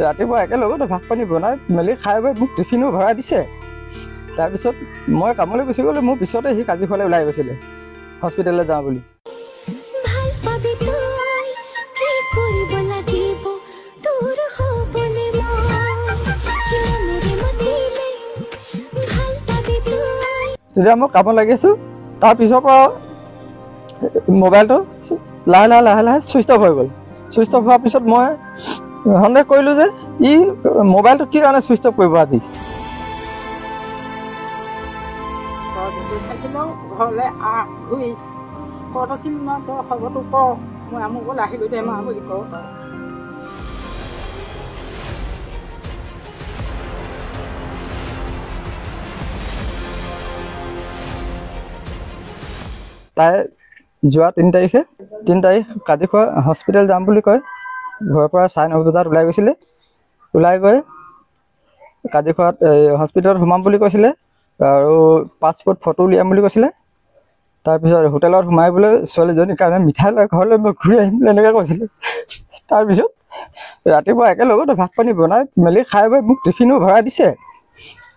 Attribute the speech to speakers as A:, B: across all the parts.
A: ৰাতিপুৱা একেলগতে ভাত পানী বনাই মেলি খাই বৈ মোক টিফিনো ভৰাই দিছে। তাৰপিছত মই কামলৈ গুচি গ'লোঁ। মোৰ পিছতে সি কাজিৰখোৱালৈ ওলাই গৈছিলে হস্পিটেললৈ যাওঁ বুলি। তেতিয়া মই কামত লাগি আছোঁ। তাৰপিছৰ পৰা মোবাইলটো লাহে লাহে ছুইচ অফ হৈ গ'ল। ছুইচ অফ হোৱাৰ পিছত মই সন্দেহ কৰিলোঁ যে ই মোবাইলটো কি কাৰণে ছুইচ অফ কৰিব আজি।
B: ঘৰলৈ ঘূৰি খবৰটো কওঁ মই আমুকলৈ আহিলোঁ দে মা বুলি কওঁ।
A: তাই যোৱা 3 তাৰিখ কাজিৰখোৱা হস্পিটেল যাম বুলি কয় ঘৰৰ পৰা 9:30 বজাত ওলাই গৈছিলে। ওলাই গৈ কাজিৰখোৱাত হস্পিটেলত সোমাম বুলি কৈছিলে আৰু পাছপৰ্ট ফটো উলিয়াম বুলি কৈছিলে। তাৰপিছত হোটেলত সোমাই বোলে ছোৱালীজনীৰ কাৰণে মিঠাই লৈ ঘৰলৈ মই ঘূৰি আহিম বুলি এনেকৈ কৈছিলে। তাৰপিছত ৰাতিপুৱা একেলগতে ভাত পানী বনাই মেলি খাই বৈ মোক টিফিনো ভৰাই দিছে।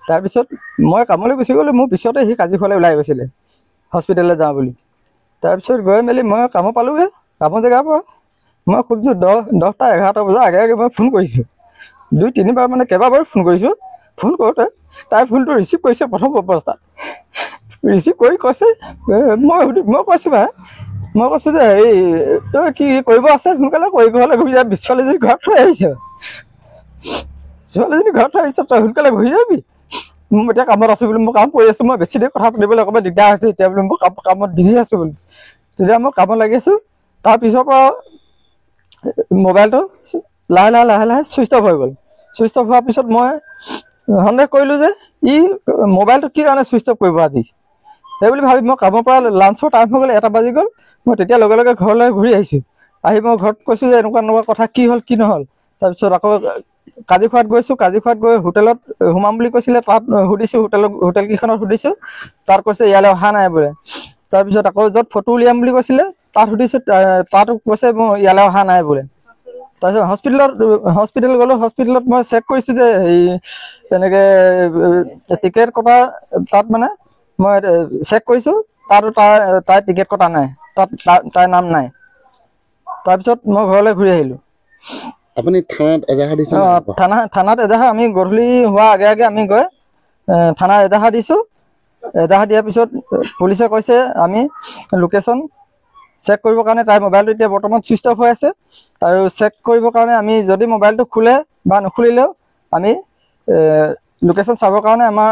A: তাৰপিছত মই কামলৈ গুচি গ'লোঁ। মোৰ পিছতে সি কাজিৰখোৱালৈ ওলাই গৈছিলে হস্পিটেললৈ যাওঁ বুলি। তাৰপিছত গৈ মেলি মই কামত পালোঁগৈ। কামৰ জেগাৰ পৰা মই খুব জোৰ 10টা 11টা বজাৰ আগে মই ফোন কৰিছোঁ। 2-3বাৰ মানে কেইবাবাৰো ফোন কৰিছোঁ। ফোন কৰোঁতে তাই ফোনটো ৰিচিভ কৰিছে প্ৰথম অৱস্থাত। ৰিচিভ কৰি কৈছে মই কৈছোঁ মই কৈছোঁ যে হেৰি তই কি কৰিব আছে সোনকালে কৰি ঘৰলৈ ঘূৰি যাবি। ছোৱালীজনী ঘৰত থৈ আহিছ তই সোনকালে ঘূৰি যাবি। মই এতিয়া কামত আছোঁ বুলি মই কাম কৰি আছোঁ। মই বেছি দেৰি কথা পাতিবলৈ অকণমান দিগদাৰ হৈছে এতিয়া বোলে মই কামত বিজি আছোঁ বুলি। তেতিয়া মই কামত লাগি আছোঁ। তাৰপিছৰ পৰা মোবাইলটো লাহে লাহে ছুইচ অফ হৈ গ'ল। ছুইচ অফ হোৱাৰ পিছত মই সন্দেহ কৰিলোঁ যে ই মোবাইলটো কি কাৰণে ছুইচ অফ কৰিব আজি। সেই বুলি ভাবি মই কামৰ পৰা লাঞ্চৰ টাইম হৈ গ'ল 1টা বাজি গ'ল। মই তেতিয়া লগে লগে ঘৰলৈ ঘূৰি আহিছোঁ। আহি মই ঘৰত কৈছোঁ যে এনেকুৱা কথা কি হ'ল কি নহ'ল। তাৰপিছত আকৌ কাজিৰখোৱাত গৈছোঁ। কাজিৰখোৱাত গৈ হোটেলত সোমাম বুলি কৈছিলে। তাত সুধিছোঁ হোটেলকেইখনত সুধিছোঁ। তাত কৈছে ইয়ালৈ অহা নাই বোলে। তাৰপিছত আকৌ য'ত ফটো উলিয়াম বুলি কৈছিলে তাত সুধিছোঁ। তাতো কৈছে মই ইয়ালৈ অহা নাই বোলে। তাৰপিছত হস্পিটেল গ'লোঁ। হস্পিটেলত মই চেক কৰিছোঁ যে হেৰি এনেকৈ টিকেট কটা তাত মানে মই চেক কৰিছোঁ। তাতো তাই টিকেট কটা নাই। তাত তাইৰ নাম নাই। তাৰপিছত মই ঘৰলৈ ঘূৰি আহিলোঁ।
C: আপুনি থানাত এজাহাৰ দিছে?
A: থানাত এজাহাৰ আমি গধূলি হোৱাৰ আগে আমি গৈ থানাত এজাহাৰ দিছোঁ। এজাহাৰ দিয়াৰ পিছত পুলিচে কৈছে আমি লোকেশ্যন চেক কৰিবৰ কাৰণে তাইৰ মোবাইলটো এতিয়া বৰ্তমান ছুইচ অফ হৈ আছে আৰু চেক কৰিবৰ কাৰণে আমি যদি মোবাইলটো খোলে বা নুখুলিলেও আমি লোকেশ্যন চাবৰ কাৰণে আমাৰ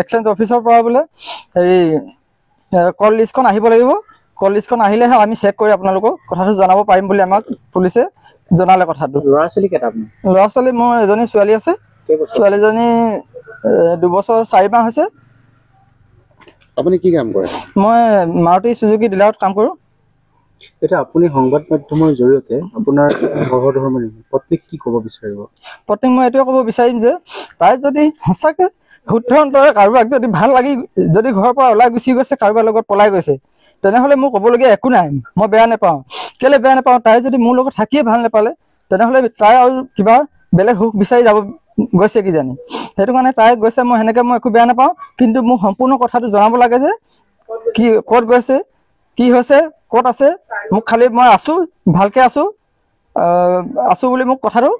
A: এক্সচেঞ্জ অফিচৰ পৰা বোলে হেৰি কল লিষ্টখন আহিব লাগিব। কল লিষ্টখন আহিলেহে আমি চেক কৰি আপোনালোকক কথাটো জনাব পাৰিম বুলি আমাক পুলিচে জনালে কথাটো।
C: ল'ৰা-ছোৱালী কেইটা?
A: ল'ৰা-ছোৱালী মোৰ এজনী ছোৱালী আছে। ছোৱালীজনী 2 বছৰ 4 মাহ হৈছে।
C: আপুনি কি কাম কৰে?
A: মই মাৰুতি চুজুকি ডিলাৰত কাম কৰোঁ।
C: এতিয়া আপুনি সংবাদ মাধ্যমৰ জৰিয়তে আপোনাৰ সহধৰ্মিণী পত্নীক কি ক'ব বিচাৰিব?
A: পত্নীক মই এইটোৱে ক'ব বিচাৰিম যে তাই যদি সঁচাকৈ শুদ্ধ অন্তৰে কাৰোবাক যদি ভাল লাগি যদি ঘৰৰ পৰা ওলাই গুচি গৈছে কাৰোবাৰ লগত পলাই গৈছে তেনেহ'লে মোৰ ক'বলগীয়া একো নাই। মই বেয়া নাপাওঁ। কেলৈ বেয়া নাপাওঁ, তাই যদি মোৰ লগত থাকিয়ে ভাল নাপালে তেনেহ'লে তাই আৰু কিবা বেলেগ সুখ বিচাৰি যাব গৈছে কিজানি। সেইটো কাৰণে তাই গৈছে মই সেনেকৈ মই একো বেয়া নাপাওঁ। কিন্তু মোক সম্পূৰ্ণ কথাটো জনাব লাগে যে কি ক'ত গৈছে, কি হৈছে, ক'ত আছে। মোক খালি মই আছোঁ, ভালকৈ আছোঁ বুলি মোক কথাটো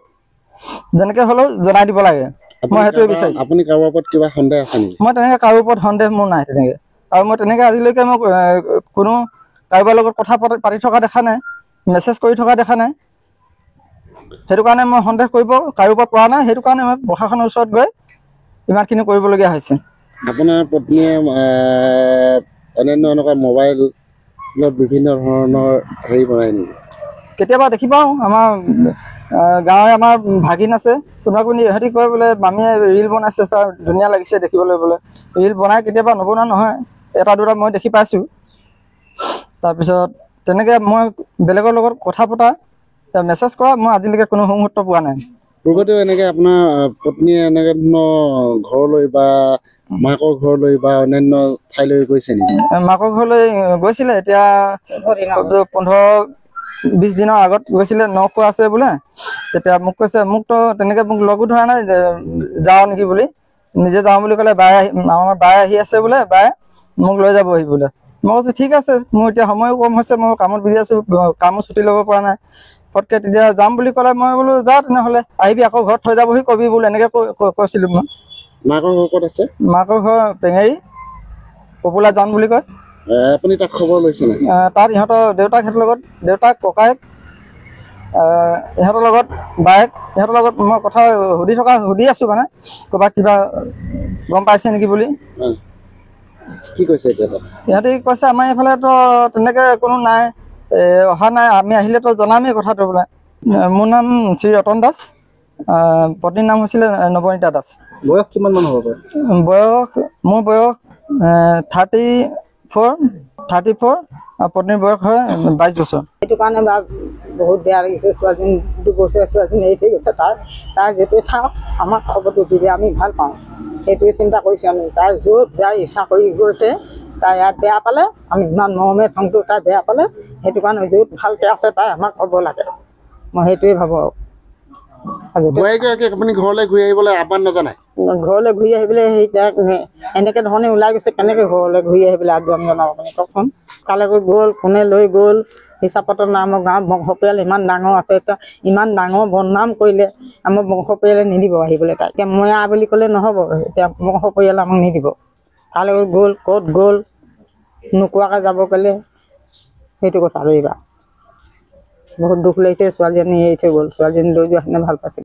A: যেনেকৈ হ'লেও জনাই দিব লাগে। মই সেইটোৱে বিচাৰিছোঁ।
C: আপুনি কাৰোবাৰ ওপৰত কিবা সন্দেহ আছে নেকি?
A: মই তেনেকৈ কাৰোৰ ওপৰত সন্দেহ মোৰ নাই তেনেকৈ। আৰু মই তেনেকৈ আজিলৈকে মই কোনো কাৰোবাৰ লগত কথা পাতি থকা দেখা নাই, মেছেজ কৰি থকা দেখা নাই। সেইটো কাৰণে মই সন্দেহ কৰিব কাৰোৰ ওপৰত পৰা নাই। সেইটো কাৰণে মই প্ৰশাসনৰ ওচৰত গৈ ইমানখিনি কৰিবলগীয়া হৈছে।
C: আপোনাৰ পত্নীয়ে এনেকুৱা মোবাইলত বিভিন্ন ধৰণৰ হেৰি বনায় নেকি?
A: কেতিয়াবা দেখি পাওঁ। আমাৰ গাঁৱৰ আমাৰ ভাগিন আছে, কোনোবা ইহঁতি কয় বোলে মামীয়ে ৰিল বনাইছে ছাৰ, ধুনীয়া লাগিছে দেখিবলৈ বোলে। ৰিল বনাই কেতিয়াবা নবনোৱা নহয়, 1-2টা মই দেখি পাইছোঁ। তাৰপিছত তেনেকৈ মই বেলেগৰ লগত কথা পতা মেছেজ কৰা মই আজিলৈকে কোনো মুহূৰ্ত পোৱা নাই।
C: পূৰ্বতেও এনেকৈ আপোনাৰ পত্নীয়ে এনেকৈ ধৰণৰ ঘৰলৈ বা মাকৰ ঘৰলৈ বা অন্যান্য ঠাইলৈ গৈছে নেকি?
A: মাকৰ ঘৰলৈ গৈছিলে। এতিয়া 20 দিনৰ আগত গৈছিলে নখোৱা আছে বোলে। তেতিয়া মোক কৈছে, মোকতো তেনেকে মোক লগো ধৰা নাই যাওঁ নেকি বুলি, নিজে যাওঁ বুলি ক'লে। আমাৰ বাই আহি আছে বোলে, বাই মোক লৈ যাবহি বোলে। মই কৈছোঁ ঠিক আছে, মোৰ এতিয়া সময়ো কম হৈছে, মই কামত বিজি আছোঁ, কামো ছুটি ল'ব পৰা নাই পটকৈ। তেতিয়া যাম বুলি ক'লে মই বোলো যা তেনেহ'লে, আহিবি আকৌ ঘৰত থৈ যাবহি কবি বোলো, এনেকৈ কৈছিলোঁ মই।
C: মাকৰ ঘৰ ক'ত আছে?
A: মাকৰ ঘৰ পেঙেৰি, পপুলাৰ জান বুলি কয়।
C: আপুনি তাক খবৰ লৈছে নাই?
A: তাত ইহঁতৰ দেউতাকহঁতৰ লগত, দেউতাক ককায়েক ইহঁতৰ লগত বায়েক, ইহঁতৰ লগত মই কথা সুধি আছোঁ মানে, ক'ৰবাত কিবা গম পাইছে নেকি বুলি।
C: কি কৈছে এতিয়া?
A: ইহঁতে কৈছে আমাৰ এইফালেতো তেনেকে কোনো নাই, অহা নাই, আমি আহিলেতো জনামেই কথাটো বোলে। মোৰ নাম শ্ৰী ৰতন দাস, পত্নীৰ নাম হৈছিলে নৱনীতা দাস।
C: বয়স কিমান মান হ'ব পাৰে?
A: মোৰ বয়স 34, আৰু পত্নীৰ বয়স হয় 22 বছৰ।
B: সেইটো কাৰণে বা বহুত বেয়া লাগিছে। ছোৱালীজনী 2 বছৰীয়া ছোৱালীজনী এৰি থৈ গৈছে। তাই যেতিয়া থাকক আমাক খবৰটো দিলে আমি ভাল পাওঁ, সেইটোৱে চিন্তা কৰিছোঁ আমি। তাই য'ত যাই ইচ্ছা কৰি গৈছে, তাই ইয়াত বেয়া পালে, আমি ইমান মৰমে থংটো, তাই বেয়া পালে, সেইটো কাৰণে য'ত ভালকৈ আছে তাই আমাক ক'ব লাগে, মই সেইটোৱে ভাবোঁ। আৰু
C: বোৱাৰীগৰাকীক আপুনি ঘৰলৈ ঘূৰি আহিবলৈ আহ্বান নজনায়?
B: ঘৰলৈ ঘূৰি আহিবলৈ এনেকৈ ধৰণে ওলাই গৈছে, কেনেকৈ ঘৰলৈ ঘূৰি আহিবলৈ আহ্বান জনাব আপুনি কওকচোন? কালৈ গ'ল, কোনে লৈ গ'ল, হিচাপতৰ আমাৰ গাঁৱৰ বংশ পৰিয়াল ইমান ডাঙৰ আছে, এতিয়া ইমান ডাঙৰ বদনাম কৰিলে, আমাৰ বংশ পৰিয়ালে নিদিব আহিবলৈ। তাই এতিয়া মই বুলি ক'লে নহ'ব, এতিয়া বংশ পৰিয়ালে আমাক নিদিব। কালৈ গ'ল, ক'ত গ'ল, নোকোৱাকৈ যাব ক'লে, সেইটো কথা। আৰু এইবাৰ বহুত দুখ লাগিছে, ছোৱালীজনী এৰি থৈ গ'ল। ছোৱালীজনী লৈ যোৱাখিনি ভাল পাইছিল।